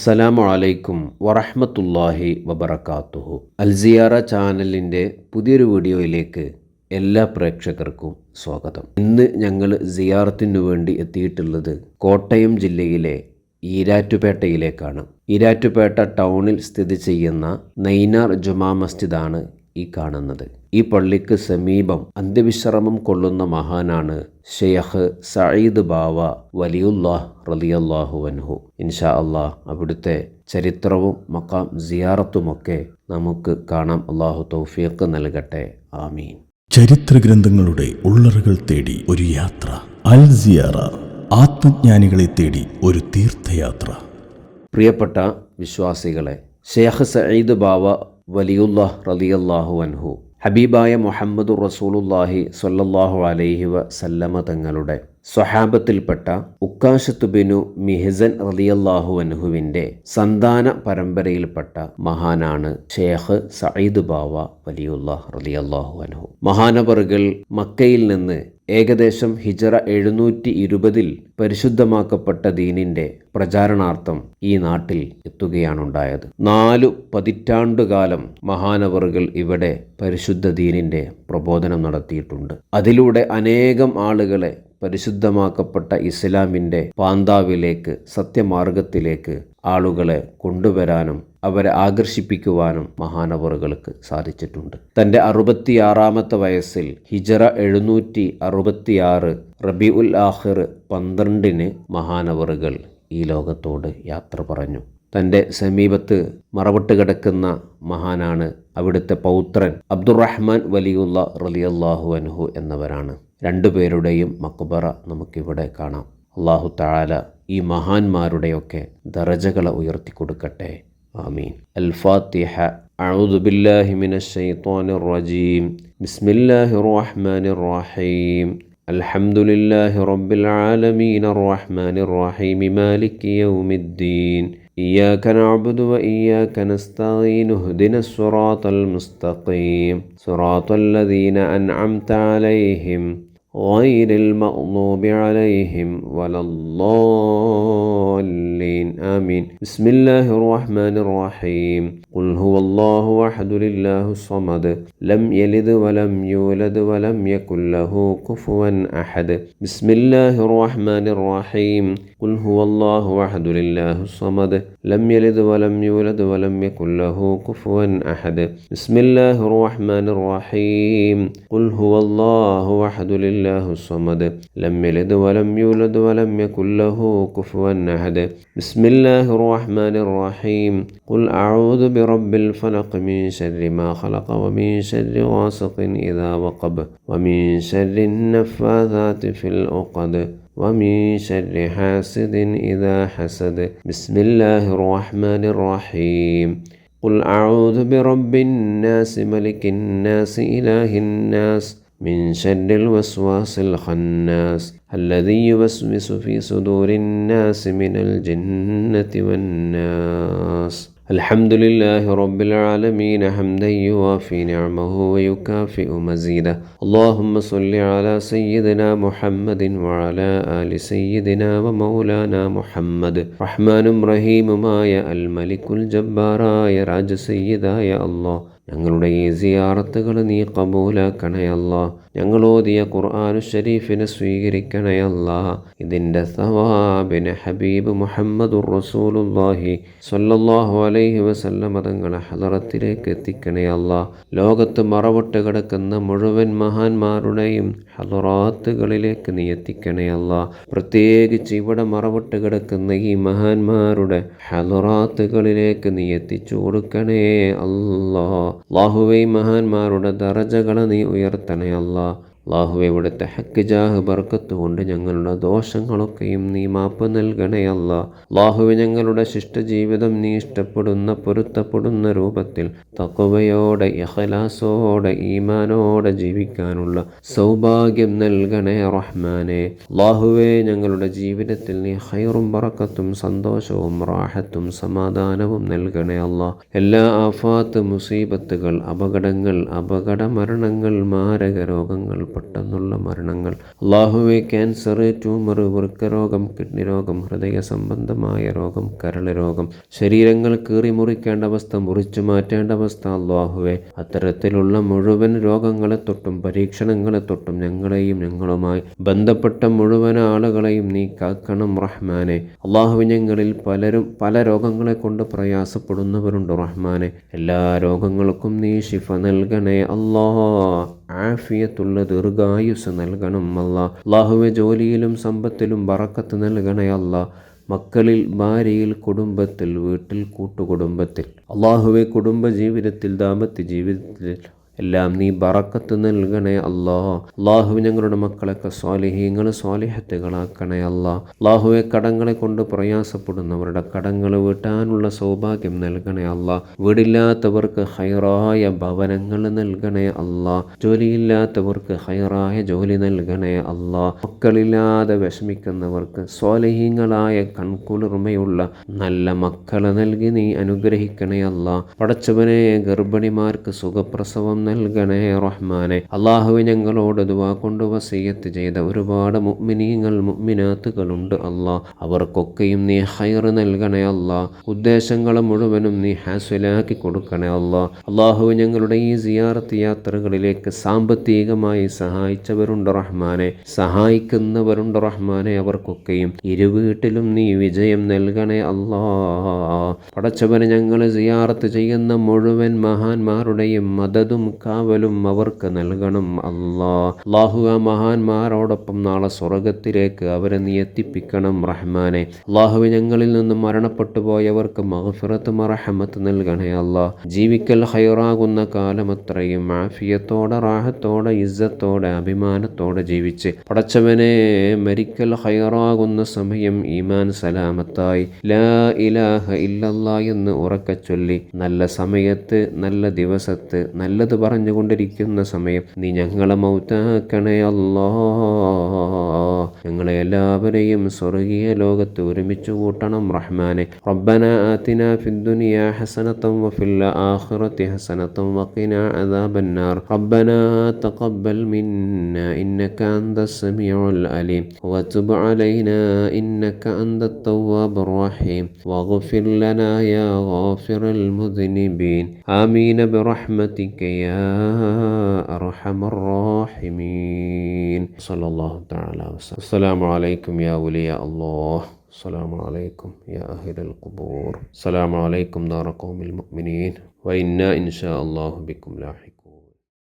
അസ്സലാമു അലൈക്കും വറഹ്മത്തുള്ളാഹി വബറകാതുഹു. അൽസിയാറ ചാനലിൻ്റെ പുതിയൊരു വീഡിയോയിലേക്ക് എല്ലാ പ്രേക്ഷകർക്കും സ്വാഗതം. ഇന്ന് ഞങ്ങൾ സിയാറത്തിനു വേണ്ടി എത്തിയിട്ടുള്ളത് കോട്ടയം ജില്ലയിലെ ഈരാറ്റുപേട്ടയിലേക്കാണ്. ഈരാറ്റുപേട്ട ടൗണിൽ സ്ഥിതി ചെയ്യുന്ന നൈനാർ ജുമാ മസ്ജിദാണ് ഈ കാണുന്നത്. ഈ പള്ളിക്ക് സമീപം അന്ത്യവിശ്രമം കൊള്ളുന്ന മഹാനാണ് ഷെയ്ഖ് സഈദ് ബാവ വലിയുല്ലാഹ് റളിയല്ലാഹു അൻഹു. ഇൻഷാ അല്ലാഹ് അവിടുത്തെ ചരിത്രവും മഖാം സിയാറത്തുമൊക്കെ നമുക്ക് കാണാം. അല്ലാഹു തൗഫീഖ് നൽകട്ടെ, ആമീൻ. ചരിത്ര ഗ്രന്ഥങ്ങളുടെ ഉള്ളറകൾ തേടി ഒരു യാത്ര. അൽ സിയാറ, ആത്മജ്ഞാനികളെ തേടി ഒരു തീർത്ഥയാത്ര. പ്രിയപ്പെട്ട വിശ്വാസികളെ, ഷെയ്ഖ് സഈദ് ബാവ വലിയുല്ലാഹ് റളിയല്ലാഹു അൻഹു ഹബീബായ മുഹമ്മദുർ റസൂലുള്ളാഹി സ്വല്ലല്ലാഹു അലൈഹി വസല്ലമ തങ്ങളുടെ സ്വഹാബത്തിൽപ്പെട്ട ഉക്കാശത്ത് ബിനു മിഹ്സൻ റളിയല്ലാഹു അൻഹുവിൻ്റെ സന്താന പരമ്പരയിൽപ്പെട്ട മഹാനാണ് ഷെയ്ഖ് സഈദ് ബാവ വലിയുല്ലാഹ് റളിയല്ലാഹു അൻഹു. മഹാനവറുകൾ മക്കയിൽ നിന്ന് ഏകദേശം ഹിജറ 720 പരിശുദ്ധമാക്കപ്പെട്ട ദീനിൻ്റെ പ്രചാരണാർത്ഥം ഈ നാട്ടിൽ എത്തുകയാണുണ്ടായത്. 4 പതിറ്റാണ്ടുകാലം മഹാനവറുകൾ ഇവിടെ പരിശുദ്ധ ദീനിൻ്റെ പ്രബോധനം നടത്തിയിട്ടുണ്ട്. അതിലൂടെ അനേകം ആളുകളെ പരിശുദ്ധമാക്കപ്പെട്ട ഇസ്ലാമിൻ്റെ പാന്താവിലേക്ക്, സത്യമാർഗത്തിലേക്ക് ആളുകളെ കൊണ്ടുവരാനും അവരെ ആകർഷിപ്പിക്കുവാനും മഹാനവറുകൾക്ക് സാധിച്ചിട്ടുണ്ട്. തൻ്റെ 66-ാമത്തെ വയസ്സിൽ ഹിജറ 766 റബീഉൽ ആഖിർ 12-ന് മഹാനവറുകൾ ഈ ലോകത്തോട് യാത്ര പറഞ്ഞു. തൻ്റെ സമീപത്ത് മറവിട്ട് കിടക്കുന്ന മഹാനാണ് അവിടുത്തെ പൗത്രൻ അബ്ദുറഹ്മാൻ വലിയുള്ള റളിയല്ലാഹു അൻഹു എന്നവരാണ്. രണ്ടുപേരുടെയും മക്ബറ നമുക്കിവിടെ കാണാം. അല്ലാഹു തആല ഈ മഹാന്മാരുടെയൊക്കെ ദറജകളെ ഉയർത്തിക്കൊടുക്കട്ടെ, ആമീൻ. അൽ ഫാത്തിഹ. അഊദു ബില്ലാഹി മിനശ് ശൈത്വാനിർ റജീം. ബിസ്മില്ലാഹിർ റഹ്മാനിർ റഹീം. അൽഹംദുലില്ലാഹി റബ്ബിൽ ആലമീൻ അർറഹ്മാനിർ റഹീം മാലികി യൗമിദ്ദീൻ. إياك نعبد وإياك نستعين اهدنا الصراط المستقيم صراط الذين أنعمت عليهم غير المغضوب عليهم ولا الضالين آمين. بسم الله الرحمن الرحيم. قل هو الله أحد الله الصمد لم يلد ولم يولد ولم يكن له كفوا أحد. بسم الله الرحمن الرحيم. قل هو الله أحد الله الصمد لم يلد ولم يولد ولم يكن له كفوا أحد. بسم الله الرحمن الرحيم. قل هو الله أحد الله الصمد لم يلد ولم يولد ولم يكن له كفوا أحد. بسم الله الرحمن الرحيم. قل أعوذ برب الفلق من شر ما خلق ومن شر غاسق إذا وقب ومن شر النفاثات في العقد ومن شر حاسد إذا حسد. بسم الله الرحمن الرحيم. قل أعوذ برب الناس ملك الناس إله الناس من شر الوسواس الخناس الذي يوسوس في صدور الناس من الجنة والناس. الحمد لله رب العالمين حمدا يوافي نعمه ويكافئ مزيده. اللهم صل على سيدنا محمد وعلى آل سيدنا ومولانا محمد. رحمن رحيم ماയ الملك الجبار يا രാജ സയ്യിദായ അല്ലാഹ്, ഞങ്ങളുടെ ഈ സിയാറത്തുകൾ നീ കബൂലാക്കണേ അല്ലാഹ്. ഞങ്ങളോദിയ ഖുർആനു ശരീഫിനെ സ്വീകരിക്കണേ അല്ലാഹ്. ഇതിൻ്റെ സവാബിനെ ഹബീബ് മുഹമ്മദുർ റസൂലുള്ളാഹി സ്വല്ലല്ലാഹു അലൈഹി വസല്ലമ തങ്ങളെ ഹളറത്തിലേക്ക് എത്തിക്കണേ അല്ലാഹ്. ലോകത്ത് മറവിട്ട് കിടക്കുന്ന മുഴുവൻ മഹാന്മാരുടെയും ഹളറാത്തുകളിലേക്ക് നീ എത്തിക്കണേ അല്ലാഹ്. പ്രത്യേകിച്ച് ഇവിടെ മറവിട്ട് കിടക്കുന്ന ഈ മഹാന്മാരുടെ ഹളറാത്തുകളിലേക്ക് നീ എത്തിച്ചു കൊടുക്കണേ അല്ലാഹ്. അല്ലാഹുവേ, മഹാന്മാരുടെ ദറജകളെ നീ ഉയർത്തണേ അല്ലാഹ്. അല്ലാഹുവേ, ഇവിടുത്തെ ഹക്ക് ജാഹ് ബർക്കത്ത് കൊണ്ട് ഞങ്ങളുടെ ദോഷങ്ങളൊക്കെയും നീ മാപ്പ് നൽകണേ അല്ലാഹ്. അല്ലാഹുവേ, ഞങ്ങളുടെ ശിഷ്ടജീവിതം നീ ഇഷ്ടപ്പെടുന്ന, പൊരുത്തപ്പെടുന്ന രൂപത്തിൽ തഖ്വയോടെ, ഇഖ്ലാസോടെ, ഈമാനോടെ ജീവിക്കാനുള്ള സൗഭാഗ്യം നൽകണേ റഹ്മാനേ. അല്ലാഹുവേ, ഞങ്ങളുടെ ജീവിതത്തിൽ നീ ഖൈറും ബറക്കത്തും സന്തോഷവും റാഹത്തും സമാധാനവും നൽകണേ അല്ലാഹ്. എല്ലാ ആഫാത്ത്, മുസീബത്തുകൾ, അപകടങ്ങൾ, അപകട മരണങ്ങൾ, മാരക രോഗങ്ങൾ, പെട്ടെന്നുള്ള മരണങ്ങൾ, അള്ളാഹുവെ ക്യാൻസർ, ട്യൂമർ, വൃക്കരോഗം, കിഡ്നി രോഗം, ഹൃദയ സംബന്ധമായ രോഗം, കരൾ രോഗം, ശരീരങ്ങൾ കീറി മുറിക്കേണ്ട അവസ്ഥ, മുറിച്ചു മാറ്റേണ്ട അവസ്ഥ, അള്ളാഹുവെ അത്തരത്തിലുള്ള മുഴുവൻ രോഗങ്ങളെ തൊട്ടും പരീക്ഷണങ്ങളെ തൊട്ടും ഞങ്ങളെയും ഞങ്ങളുമായി ബന്ധപ്പെട്ട മുഴുവൻ ആളുകളെയും നീ കാക്കണം റഹ്മാനെ. അള്ളാഹു ഞങ്ങളിൽ പലരും പല രോഗങ്ങളെ കൊണ്ട് പ്രയാസപ്പെടുന്നവരുണ്ട് റഹ്മാനെ. എല്ലാ രോഗങ്ങൾക്കും നീ ശിഫ നൽകണേ അല്ലാ. ആഫിയത്തുള്ള ദീർഘായുസ് നൽകണം അല്ലാ. അള്ളാഹുവെ ജോലിയിലും സമ്പത്തിലും ബറക്കത്ത് നൽകണേ അല്ലാ. മക്കളിൽ, ഭാര്യയിൽ, കുടുംബത്തിൽ, വീട്ടിൽ, കൂട്ടുകുടുംബത്തിൽ, അള്ളാഹുവെ കുടുംബ ജീവിതത്തിൽ, ദാമ്പത്യ ജീവിതത്തിൽ എല്ലാം നീ ബറക്കത്ത് നൽകണേ അല്ലാ. അള്ളാഹു ഞങ്ങളുടെ മക്കളൊക്കെ സ്വാലിഹീങ്ങൾ, സ്വാലിഹത്തുകളാക്കണേ അല്ലാ. അള്ളാഹുവെ കടങ്ങളെ കൊണ്ട് പ്രയാസപ്പെടുന്നവരുടെ കടങ്ങൾ വീട്ടാനുള്ള സൗഭാഗ്യം നൽകണേ അല്ലാ. വീടില്ലാത്തവർക്ക് ഹൈറായ ഭവനങ്ങൾ നൽകണേ അല്ലാ. ജോലിയില്ലാത്തവർക്ക് ഹൈറായ ജോലി നൽകണേ അല്ലാ. മക്കളില്ലാതെ വിഷമിക്കുന്നവർക്ക് സ്വാലിഹീങ്ങളായ കൺകുളിർമയുള്ള നല്ല മക്കളെ നൽകി നീ അനുഗ്രഹിക്കണേ അല്ലാ. പടച്ചവനെ ഗർഭിണിമാർക്ക് സുഖപ്രസവം നൽകണേ റഹ്മാനെ. അള്ളാഹുവെ ഞങ്ങളോട് ദുആ കൊണ്ട് വസിയ്യത്ത് ചെയ്ത ഒരുപാട് മുഅ്മിനീങ്ങൾ, മുഅ്മിനാത്തുകളുണ്ട് അല്ലാ. അവർക്കൊക്കെയും നീ ഹൈർ നൽകണേ അല്ലാ. ഉദ്ദേശങ്ങൾ മുഴുവനും നീ ഹാസിലാക്കി കൊടുക്കണേ അല്ലാ. അള്ളാഹുവെ ഞങ്ങളുടെ ഈ സിയാറത്ത് യാത്രകളിലേക്ക് സാമ്പത്തികമായി സഹായിച്ചവരുണ്ട് റഹ്മാനെ, സഹായിക്കുന്നവരുണ്ട് റഹ്മാനെ. അവർക്കൊക്കെയും ഇരുവീട്ടിലും നീ വിജയം നൽകണേ അല്ലാ. പടച്ചവനെ ഞങ്ങൾ സിയാറത്ത് ചെയ്യുന്ന മുഴുവൻ മഹാന്മാരുടെയും മദതും കാവലും അവർക്ക് നൽകണം അല്ലാ. അല്ലാഹു ആ മഹാന്മാരോടൊപ്പം നാളെ സ്വർഗത്തിലേക്ക് അവരെ നീ എത്തിപ്പിക്കണം റഹ്മാനെ. അല്ലാഹു ഞങ്ങളിൽ നിന്ന് മരണപ്പെട്ടു പോയവർക്ക് മഗ്ഫിറത്ത് മർഹമത്ത് നൽകണേ അല്ലാ. ജീവിക്കൽ ഹൈറാകുന്ന കാലമത്രയും ആഫിയത്തോടെ, റാഹത്തോടെ, ഇസ്സത്തോടെ, അഭിമാനത്തോടെ ജീവിച്ച് പടച്ചവനെ മരിക്കൽ ഹൈറാകുന്ന സമയം ഈമാൻ സലാമത്തായി ലാ ഇലാഹ ഇല്ലല്ലാ എന്ന് ഉറക്കെ ചൊല്ലി നല്ല സമയത്ത്, നല്ല ദിവസത്ത്, നല്ലത് പറഞ്ഞുകൊണ്ടിരിക്കുന്ന സമയം നീ ഞങ്ങളെ മൗത്താക്കണേ അല്ലാ. ഞങ്ങളെ എല്ലാവരെയും സ്വർഗീയ ലോകത്ത് ഒരുമിച്ച് കൂട്ടണം റഹ്മാനെ. റബ്ബനാ ആതിനാ ഫിദ്ദുനിയാ ഹസനതൻ വഫിൽ ആഖിറതി ഹസനതൻ വഖിനാ അദാബന്നാർ. റബ്ബനാ തഖബ്ബൽ മിന്നാ ഇന്നക അൻതസ് സമീഉൽ അലീം വതുബ് അലൈനാ ഇന്നക അൻതത് തവ്വാബുർ റഹീം വഗ്ഫിർ ലനാ യാ ഗാഫിറൽ മുദ്നിബീൻ. ആമീൻ ബിറഹ്മതിക യാ അർഹമർ റഹീമീൻ. സല്ലല്ലാഹു തആല വസല്ലം. അസ്സലാമു അലൈക്കും യാ ഉലിയ അല്ലാഹ്. അസ്സലാമു അലൈക്കും യാ അഹ്ലൽ ഖുബൂർ. അസ്സലാമു അലൈക്കും ദാറ ഖൗമിൽ മുഅ്മിനീൻ. വഇന്നാ ഇൻഷാ അല്ലാഹു ബിക്കും ലാഹിഖൂൻ.